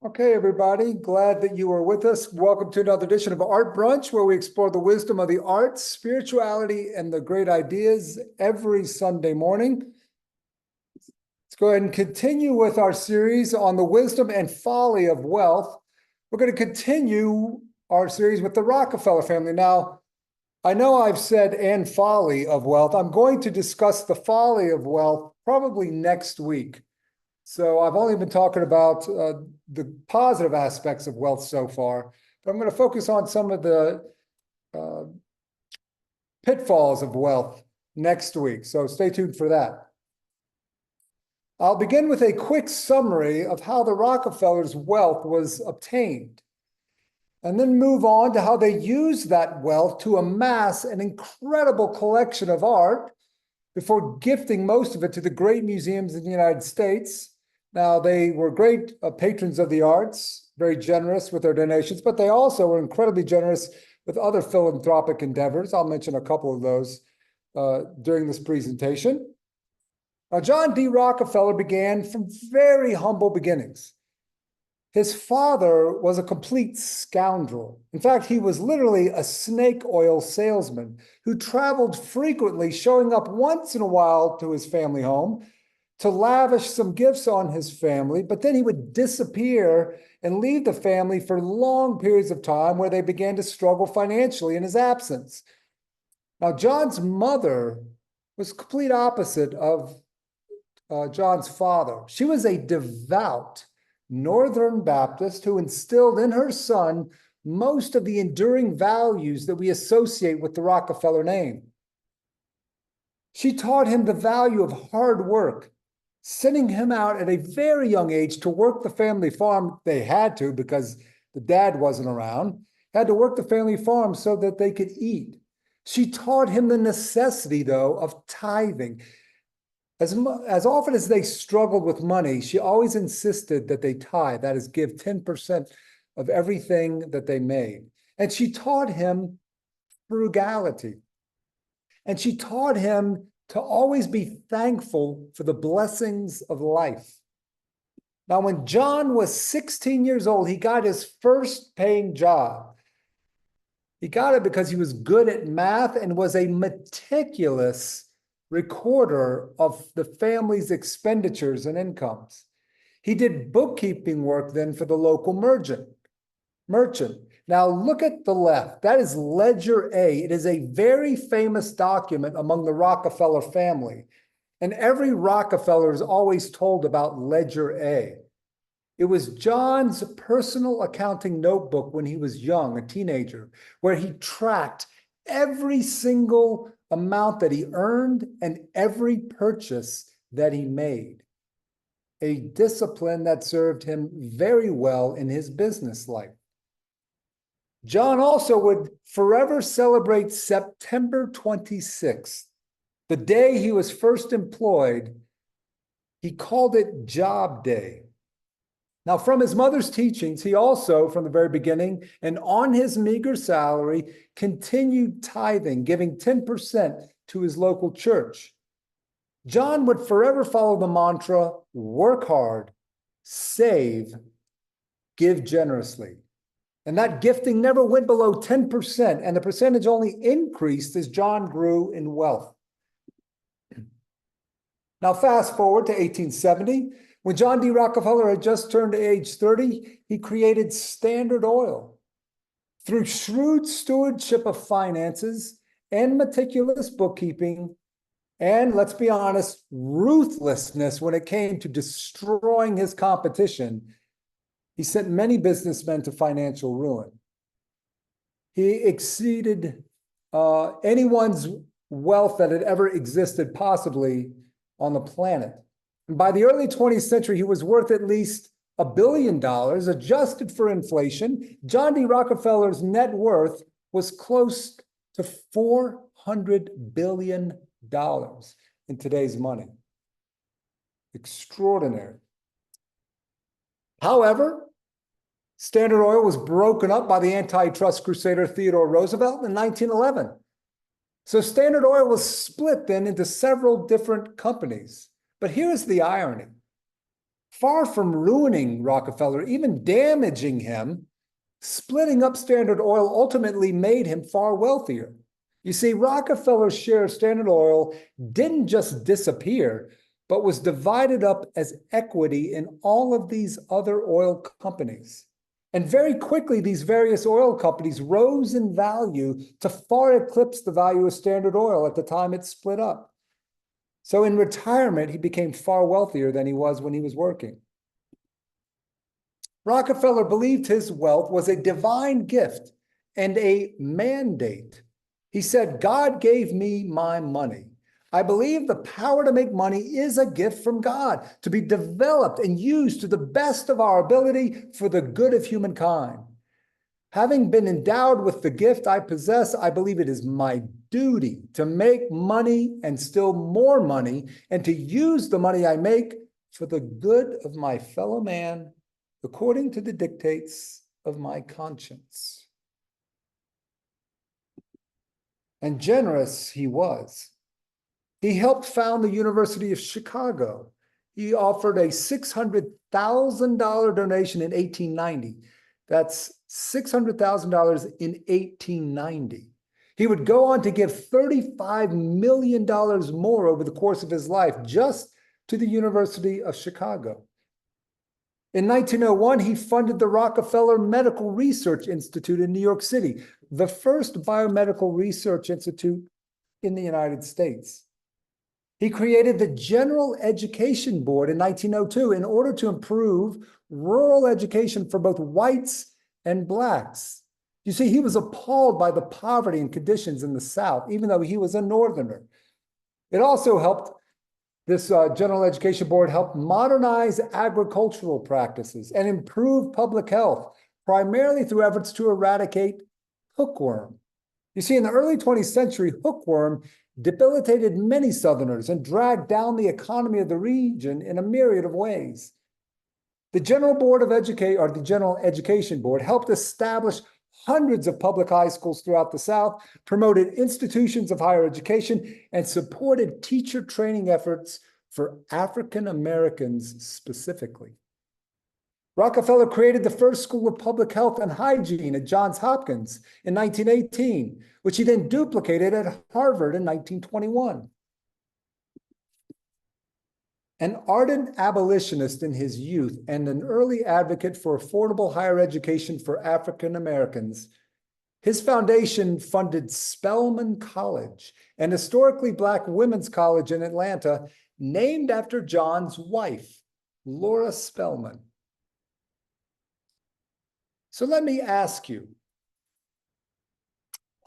Okay, everybody, glad that you are with us. Welcome to another edition of Art Brunch, where we explore the wisdom of the arts, spirituality, and the great ideas every Sunday morning. Let's go ahead and continue with our series on the wisdom and folly of wealth. We're going to continue our series with the Rockefeller family. Now, I know I've said "and folly of wealth." I'm going to discuss the folly of wealth probably next week. So I've only been talking about the positive aspects of wealth so far, but I'm going to focus on some of the pitfalls of wealth next week. So stay tuned for that. I'll begin with a quick summary of how the Rockefellers' wealth was obtained, and then move on to how they used that wealth to amass an incredible collection of art before gifting most of it to the great museums in the United States. Now, they were great patrons of the arts, very generous with their donations, but they also were incredibly generous with other philanthropic endeavors. I'll mention a couple of those during this presentation. Now, John D. Rockefeller began from very humble beginnings. His father was a complete scoundrel. In fact, he was literally a snake oil salesman who traveled frequently, showing up once in a while to his family home to lavish some gifts on his family, but then he would disappear and leave the family for long periods of time where they began to struggle financially in his absence. Now, John's mother was complete opposite of John's father. She was a devout Northern Baptist who instilled in her son most of the enduring values that we associate with the Rockefeller name. She taught him the value of hard work, sending him out at a very young age to work the family farm. They had to, because the dad wasn't around, had to work the family farm so that they could eat. She taught him the necessity, though, of tithing. As often as they struggled with money, she always insisted that they tithe, that is, give 10% of everything that they made. And she taught him frugality. And she taught him to always be thankful for the blessings of life. Now, when John was 16 years old, he got his first paying job. He got it because he was good at math and was a meticulous recorder of the family's expenditures and incomes. He did bookkeeping work then for the local merchant. Now look at the left. That is Ledger A. It is a very famous document among the Rockefeller family. And every Rockefeller is always told about Ledger A. It was John's personal accounting notebook when he was young, a teenager, where he tracked every single amount that he earned and every purchase that he made. A discipline that served him very well in his business life. John also would forever celebrate September 26th, the day he was first employed. He called it Job Day. Now, from his mother's teachings, he also, from the very beginning, and on his meager salary, continued tithing, giving 10% to his local church. John would forever follow the mantra, work hard, save, give generously. And that gifting never went below 10%, and the percentage only increased as John grew in wealth. Now, fast forward to 1870. When John D. Rockefeller had just turned age 30, he created Standard Oil. Through shrewd stewardship of finances and meticulous bookkeeping, and let's be honest, ruthlessness when it came to destroying his competition, he sent many businessmen to financial ruin. He exceeded anyone's wealth that had ever existed possibly on the planet. And by the early 20th century, he was worth at least $1 billion, adjusted for inflation. John D. Rockefeller's net worth was close to $400 billion in today's money. Extraordinary. However, Standard Oil was broken up by the antitrust crusader Theodore Roosevelt in 1911. So Standard Oil was split then into several different companies. But here's the irony. Far from ruining Rockefeller, even damaging him, splitting up Standard Oil ultimately made him far wealthier. You see, Rockefeller's share of Standard Oil didn't just disappear, but was divided up as equity in all of these other oil companies. And very quickly, these various oil companies rose in value to far eclipse the value of Standard Oil at the time it split up. So in retirement, he became far wealthier than he was when he was working. Rockefeller believed his wealth was a divine gift and a mandate. He said, God gave me my money. I believe the power to make money is a gift from God, to be developed and used to the best of our ability for the good of humankind. Having been endowed with the gift I possess, I believe it is my duty to make money and still more money, and to use the money I make for the good of my fellow man, according to the dictates of my conscience. And generous he was. He helped found the University of Chicago. He offered a $600,000 donation in 1890. That's $600,000 in 1890. He would go on to give $35 million more over the course of his life just to the University of Chicago. In 1901, he funded the Rockefeller Medical Research Institute in New York City, the first biomedical research institute in the United States. He created the General Education Board in 1902 in order to improve rural education for both whites and blacks. You see, he was appalled by the poverty and conditions in the South, even though he was a Northerner. It also helped, this General Education Board helped modernize agricultural practices and improve public health, primarily through efforts to eradicate hookworm. You see, in the early 20th century, hookworm debilitated many Southerners and dragged down the economy of the region in a myriad of ways. The General Education Board helped establish hundreds of public high schools throughout the South, promoted institutions of higher education, and supported teacher training efforts for African Americans specifically. Rockefeller created the first School of Public Health and Hygiene at Johns Hopkins in 1918, which he then duplicated at Harvard in 1921. An ardent abolitionist in his youth and an early advocate for affordable higher education for African Americans, his foundation funded Spelman College, an historically Black women's college in Atlanta, named after John's wife, Laura Spelman. So let me ask you,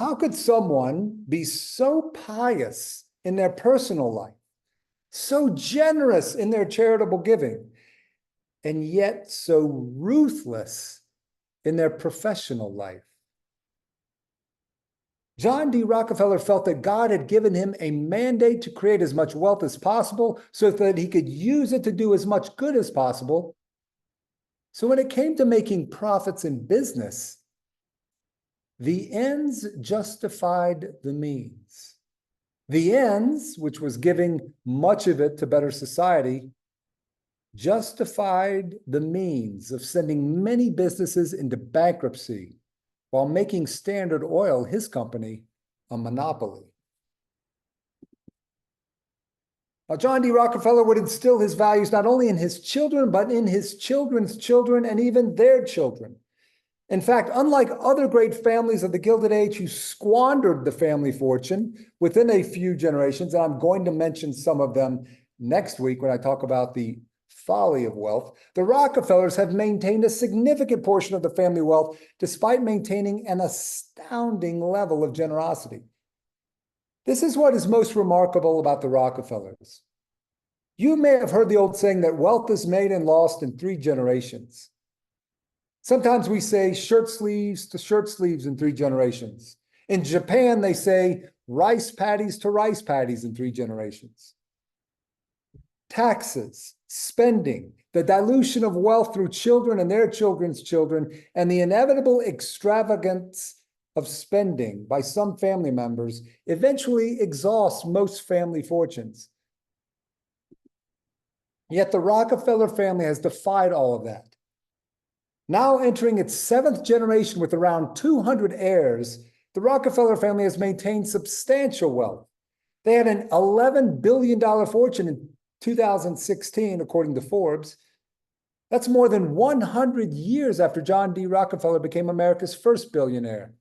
how could someone be so pious in their personal life, so generous in their charitable giving, and yet so ruthless in their professional life? John D. Rockefeller felt that God had given him a mandate to create as much wealth as possible so that he could use it to do as much good as possible. So when it came to making profits in business, the ends justified the means. The ends, which was giving much of it to better society, justified the means of sending many businesses into bankruptcy while making Standard Oil, his company, a monopoly. Now, John D. Rockefeller would instill his values not only in his children, but in his children's children and even their children. In fact, unlike other great families of the Gilded Age who squandered the family fortune within a few generations, and I'm going to mention some of them next week when I talk about the folly of wealth, the Rockefellers have maintained a significant portion of the family wealth despite maintaining an astounding level of generosity. This is what is most remarkable about the Rockefellers. You may have heard the old saying that wealth is made and lost in 3 generations. Sometimes we say shirt sleeves to shirt sleeves in 3 generations. In Japan, they say rice paddies to rice paddies in 3 generations. Taxes, spending, the dilution of wealth through children and their children's children, and the inevitable extravagance of spending by some family members eventually exhausts most family fortunes. Yet the Rockefeller family has defied all of that. Now entering its seventh generation with around 200 heirs, the Rockefeller family has maintained substantial wealth. They had an $11 billion fortune in 2016, according to Forbes. That's more than 100 years after John D. Rockefeller became America's first billionaire.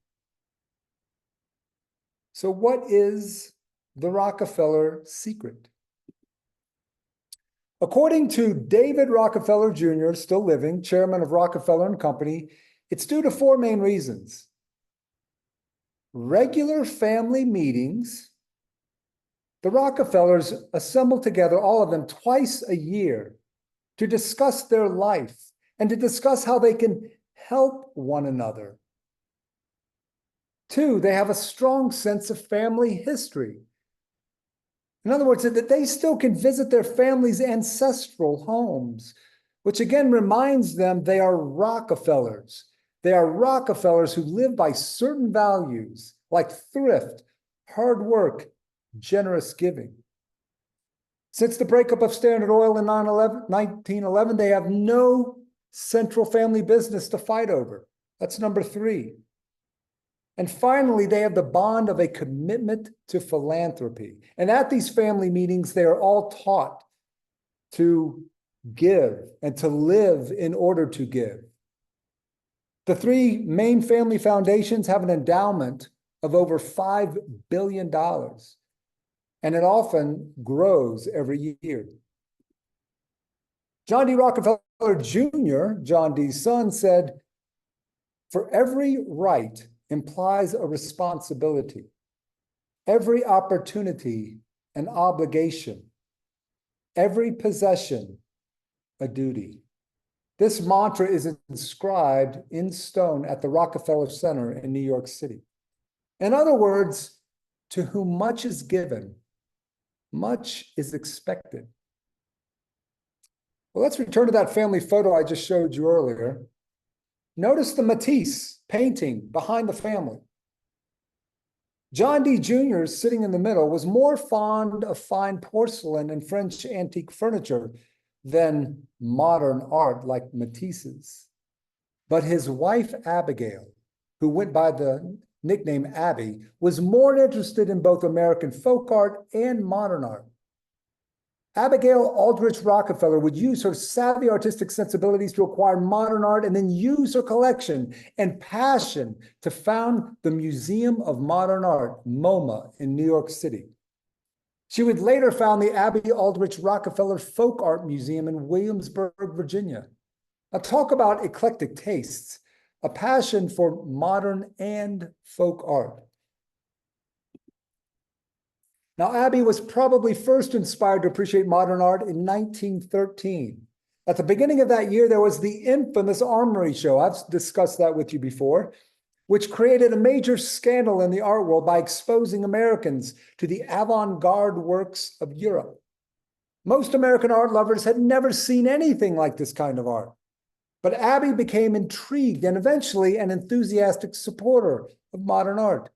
So what is the Rockefeller secret? According to David Rockefeller Jr., still living, chairman of Rockefeller and Company, it's due to four main reasons. Regular family meetings. The Rockefellers assemble together, all of them, twice a year to discuss their life and to discuss how they can help one another. Two, they have a strong sense of family history. In other words, that they still can visit their family's ancestral homes, which again reminds them they are Rockefellers. They are Rockefellers who live by certain values like thrift, hard work, generous giving. Since the breakup of Standard Oil in 1911, they have no central family business to fight over. That's number three. And finally, they have the bond of a commitment to philanthropy. And at these family meetings, they are all taught to give and to live in order to give. The three main family foundations have an endowment of over $5 billion, and it often grows every year. John D. Rockefeller Jr., John D.'s son, said, "For every right implies a responsibility, every opportunity an obligation, every possession a duty." This mantra is inscribed in stone at the Rockefeller Center in New York City. In other words, to whom much is given, much is expected. Well, let's return to that family photo I just showed you earlier. Notice the Matisse painting behind the family. John D. Jr., sitting in the middle, was more fond of fine porcelain and French antique furniture than modern art like Matisse's. But his wife, Abigail, who went by the nickname Abby, was more interested in both American folk art and modern art. Abigail Aldrich Rockefeller would use her savvy artistic sensibilities to acquire modern art and then use her collection and passion to found the Museum of Modern Art, MoMA, in New York City. She would later found the Abby Aldrich Rockefeller Folk Art Museum in Williamsburg, Virginia. Now, talk about eclectic tastes, a passion for modern and folk art. Now, Abby was probably first inspired to appreciate modern art in 1913. At the beginning of that year, there was the infamous Armory Show. I've discussed that with you before, which created a major scandal in the art world by exposing Americans to the avant-garde works of Europe. Most American art lovers had never seen anything like this kind of art. But Abby became intrigued and eventually an enthusiastic supporter of modern art.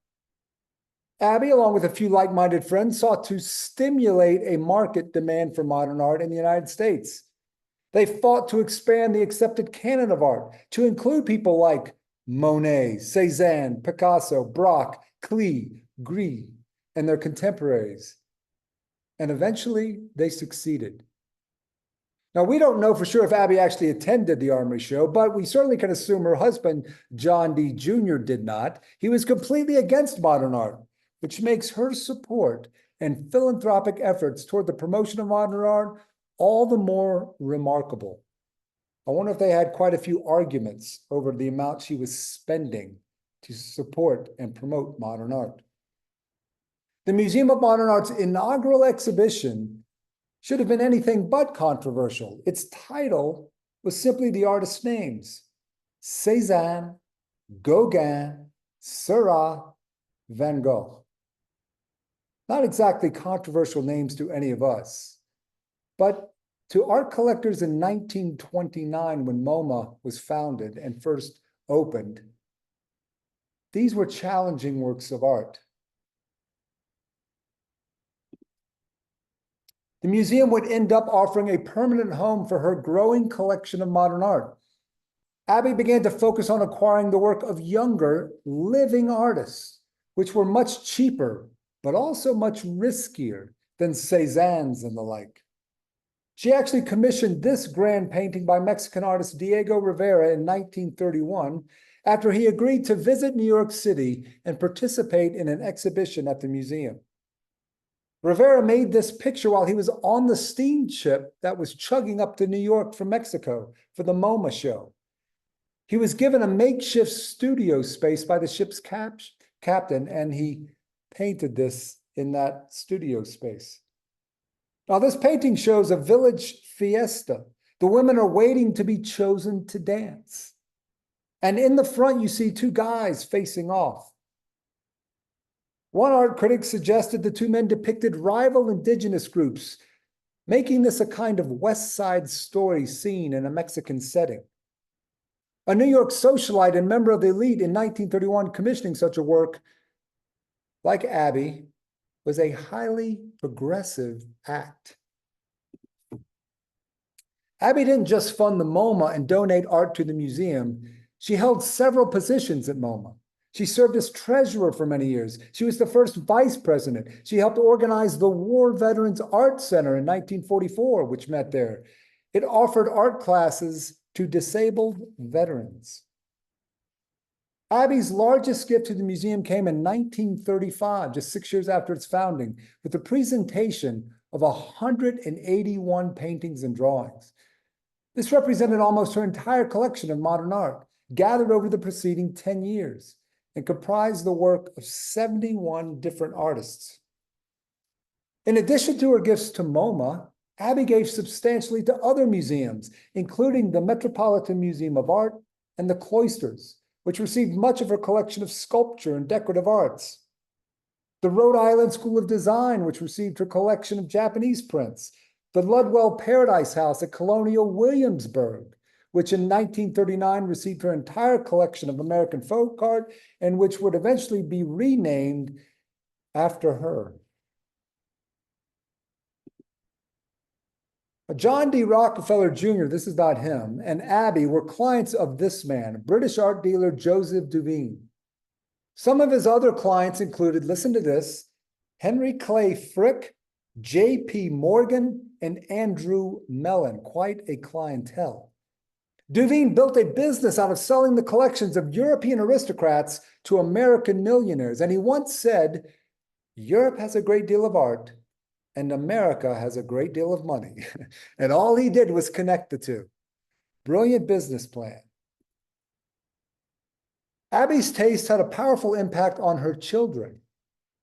Abby, along with a few like-minded friends, sought to stimulate a market demand for modern art in the United States. They fought to expand the accepted canon of art to include people like Monet, Cézanne, Picasso, Braque, Klee, Gris, and their contemporaries. And eventually, they succeeded. Now, we don't know for sure if Abby actually attended the Armory Show, but we certainly can assume her husband, John D. Jr., did not. He was completely against modern art, which makes her support and philanthropic efforts toward the promotion of modern art all the more remarkable. I wonder if they had quite a few arguments over the amount she was spending to support and promote modern art. The Museum of Modern Art's inaugural exhibition should have been anything but controversial. Its title was simply the artist's names: Cézanne, Gauguin, Seurat, Van Gogh. Not exactly controversial names to any of us, but to art collectors in 1929, when MoMA was founded and first opened, these were challenging works of art. The museum would end up offering a permanent home for her growing collection of modern art. Abbey began to focus on acquiring the work of younger, living artists, which were much cheaper, but also much riskier than Cézanne's and the like. She actually commissioned this grand painting by Mexican artist Diego Rivera in 1931, after he agreed to visit New York City and participate in an exhibition at the museum. Rivera made this picture while he was on the steamship that was chugging up to New York from Mexico for the MoMA show. He was given a makeshift studio space by the ship's captain, and he painted this in that studio space. Now, this painting shows a village fiesta. The women are waiting to be chosen to dance. And in the front, you see two guys facing off. One art critic suggested the two men depicted rival indigenous groups, making this a kind of West Side Story scene in a Mexican setting. A New York socialite and member of the elite in 1931 commissioning such a work, like Abbey, was a highly progressive act. Abbey didn't just fund the MoMA and donate art to the museum. She held several positions at MoMA. She served as treasurer for many years. She was the first vice president. She helped organize the War Veterans Art Center in 1944, which met there. It offered art classes to disabled veterans. Abbey's largest gift to the museum came in 1935, just 6 years after its founding, with the presentation of 181 paintings and drawings. This represented almost her entire collection of modern art, gathered over the preceding 10 years, and comprised the work of 71 different artists. In addition to her gifts to MoMA, Abbey gave substantially to other museums, including the Metropolitan Museum of Art and the Cloisters, which received much of her collection of sculpture and decorative arts. The Rhode Island School of Design, which received her collection of Japanese prints. The Ludwell Paradise House at Colonial Williamsburg, which in 1939 received her entire collection of American folk art and which would eventually be renamed after her. John D. Rockefeller Jr., this is not him, and Abbey were clients of this man, British art dealer Joseph Duveen. Some of his other clients included, listen to this, Henry Clay Frick, J.P. Morgan, and Andrew Mellon, quite a clientele. Duveen built a business out of selling the collections of European aristocrats to American millionaires, and he once said, Europe has a great deal of art, and America has a great deal of money. And all he did was connect the two. Brilliant business plan. Abbey's taste had a powerful impact on her children,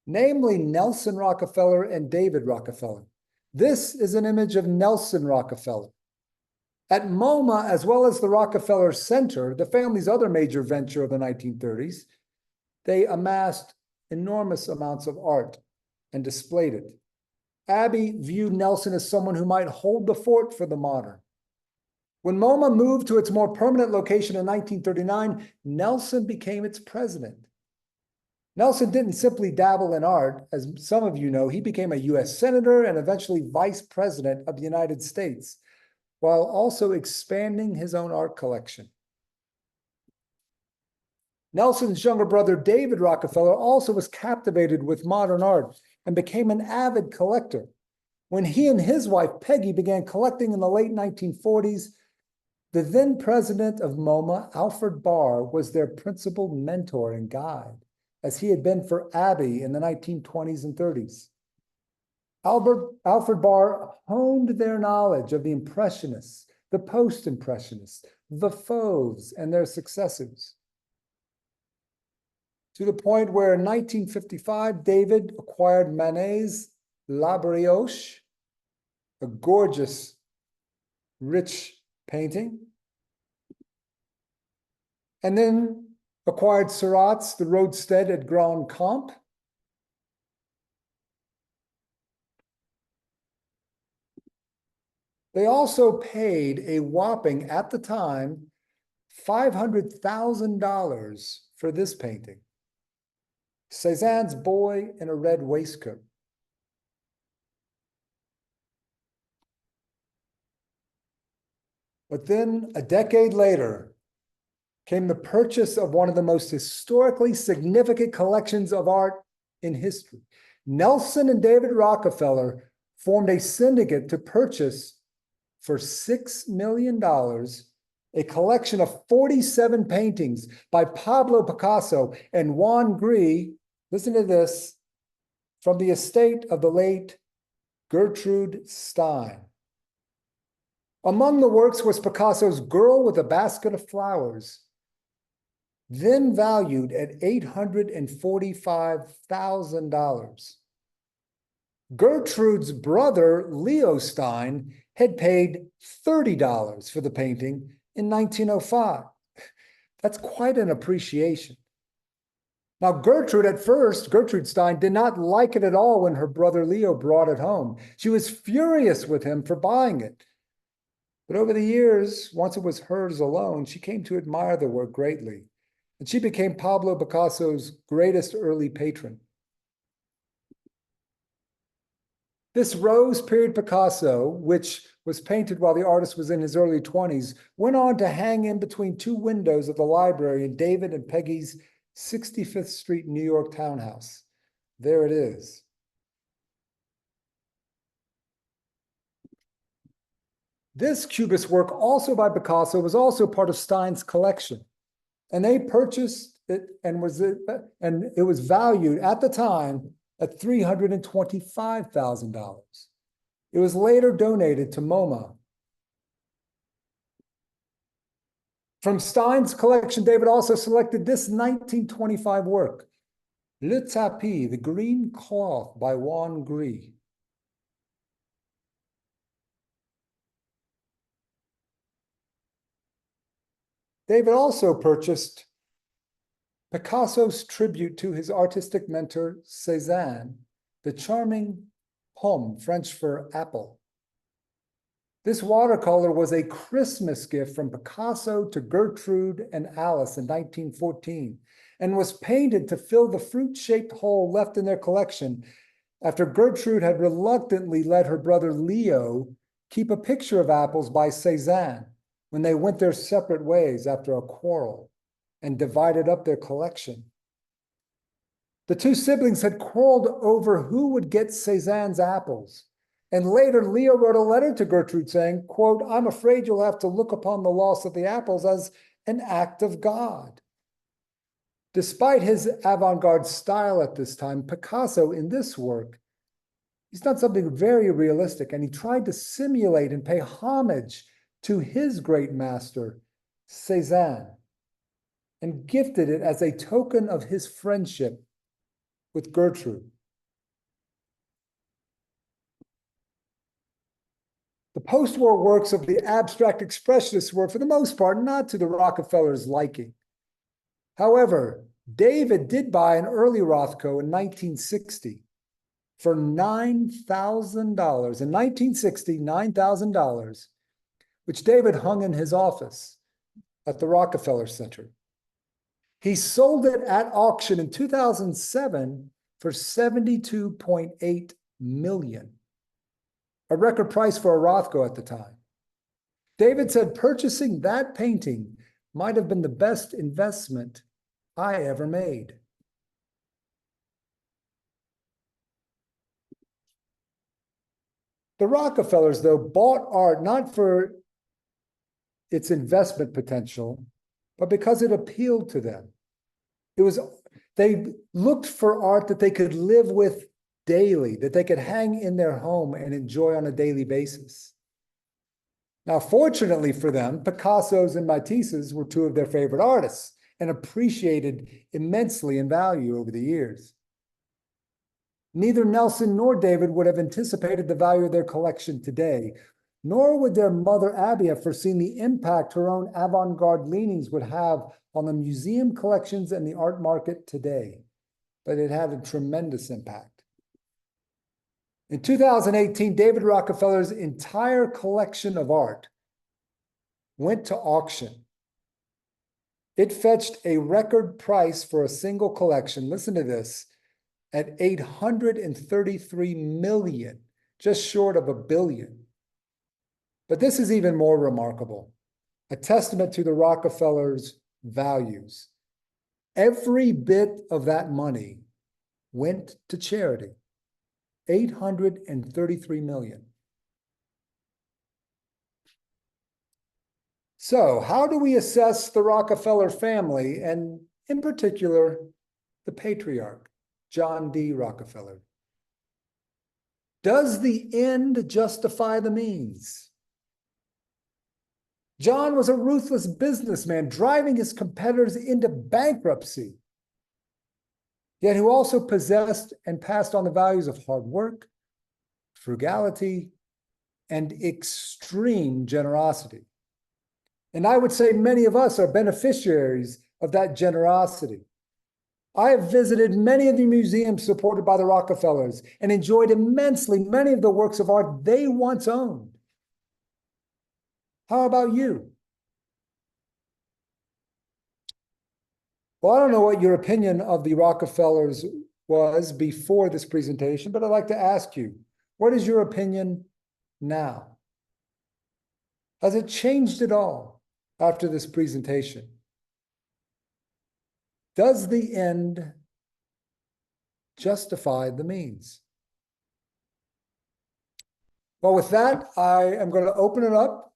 namely Nelson Rockefeller and David Rockefeller. This is an image of Nelson Rockefeller. At MoMA, as well as the Rockefeller Center, the family's other major venture of the 1930s, they amassed enormous amounts of art and displayed it. Abbey viewed Nelson as someone who might hold the fort for the modern. When MoMA moved to its more permanent location in 1939, Nelson became its president. Nelson didn't simply dabble in art. As some of you know, he became a US senator and eventually vice president of the United States, while also expanding his own art collection. Nelson's younger brother, David Rockefeller, also was captivated with modern art and became an avid collector. When he and his wife, Peggy, began collecting in the late 1940s, the then president of MoMA, Alfred Barr, was their principal mentor and guide, as he had been for Abbey in the 1920s and 30s. Alfred Barr honed their knowledge of the Impressionists, the Post-Impressionists, the Fauves, and their successors, to the point where in 1955, David acquired Manet's La Brioche, a gorgeous, rich painting, and then acquired Seurat's The Roadstead at Grand Comte. They also paid a whopping, at the time, $500,000 for this painting. Cézanne's Boy in a Red Waistcoat. But then a decade later came the purchase of one of the most historically significant collections of art in history. Nelson and David Rockefeller formed a syndicate to purchase for $6 million a collection of 47 paintings by Pablo Picasso and Juan Gris, listen to this, from the estate of the late Gertrude Stein. Among the works was Picasso's Girl with a Basket of Flowers, then valued at $845,000. Gertrude's brother, Leo Stein, had paid $30 for the painting in 1905. That's quite an appreciation. Now, Gertrude Stein did not like it at all when her brother Leo brought it home. She was furious with him for buying it. But over the years, once it was hers alone, she came to admire the work greatly, and she became Pablo Picasso's greatest early patron. This Rose period Picasso, which was painted while the artist was in his early 20s, went on to hang in between two windows of the library in David and Peggy's 65th Street, New York townhouse. There it is. This Cubist work, also by Picasso, was also part of Stein's collection. And they purchased it, and it was valued at the time at $325,000. It was later donated to MoMA. From Stein's collection, David also selected this 1925 work, Le Tapis, the Green Cloth by Juan Gris. David also purchased Picasso's tribute to his artistic mentor, Cézanne, the charming pomme, French for apple. This watercolor was a Christmas gift from Picasso to Gertrude and Alice in 1914 and was painted to fill the fruit-shaped hole left in their collection after Gertrude had reluctantly let her brother Leo keep a picture of apples by Cézanne when they went their separate ways after a quarrel and divided up their collection. The two siblings had quarreled over who would get Cézanne's apples. And later, Leo wrote a letter to Gertrude saying, quote, "I'm afraid you'll have to look upon the loss of the apples as an act of God." Despite his avant-garde style at this time, Picasso, in this work, he's done something very realistic, and he tried to simulate and pay homage to his great master, Cézanne, and gifted it as a token of his friendship with Gertrude. The post-war works of the abstract expressionists were, for the most part, not to the Rockefellers' liking. However, David did buy an early Rothko in 1960 for $9,000. In 1960, $9,000, which David hung in his office at the Rockefeller Center. He sold it at auction in 2007 for $72.8 million. A record price for a Rothko at the time. David said purchasing that painting might have been the best investment I ever made. The Rockefellers, though, bought art not for its investment potential, but because it appealed to them. They looked for art that they could live with daily, that they could hang in their home and enjoy on a daily basis. Now, fortunately for them, Picasso's and Matisse's were two of their favorite artists and appreciated immensely in value over the years. Neither Nelson nor David would have anticipated the value of their collection today, nor would their mother Abby have foreseen the impact her own avant-garde leanings would have on the museum collections and the art market today. But it had a tremendous impact. In 2018, David Rockefeller's entire collection of art went to auction. It fetched a record price for a single collection, listen to this, at $833 million, just short of $1 billion. But this is even more remarkable. a testament to the Rockefellers' values. Every bit of that money went to charity, 833 million. So how do we assess the Rockefeller family, and in particular, the patriarch, John D. Rockefeller? Does the end justify the means? John was a ruthless businessman, driving his competitors into bankruptcy, yet who also possessed and passed on the values of hard work, frugality, and extreme generosity. And I would say many of us are beneficiaries of that generosity. I have visited many of the museums supported by the Rockefellers and enjoyed immensely many of the works of art they once owned. How about you? Well, I don't know what your opinion of the Rockefellers was before this presentation, but I'd like to ask you, what is your opinion now? Has it changed at all after this presentation? Does the end justify the means? Well, with that, I am going to open it up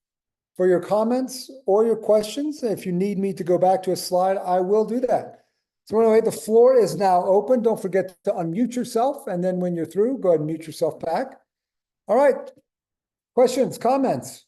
for your comments or your questions. If you need me to go back to a slide, I will do that. So anyway, the floor is now open. Don't forget to unmute yourself. And then when you're through, go ahead and mute yourself back. All right. Questions, comments?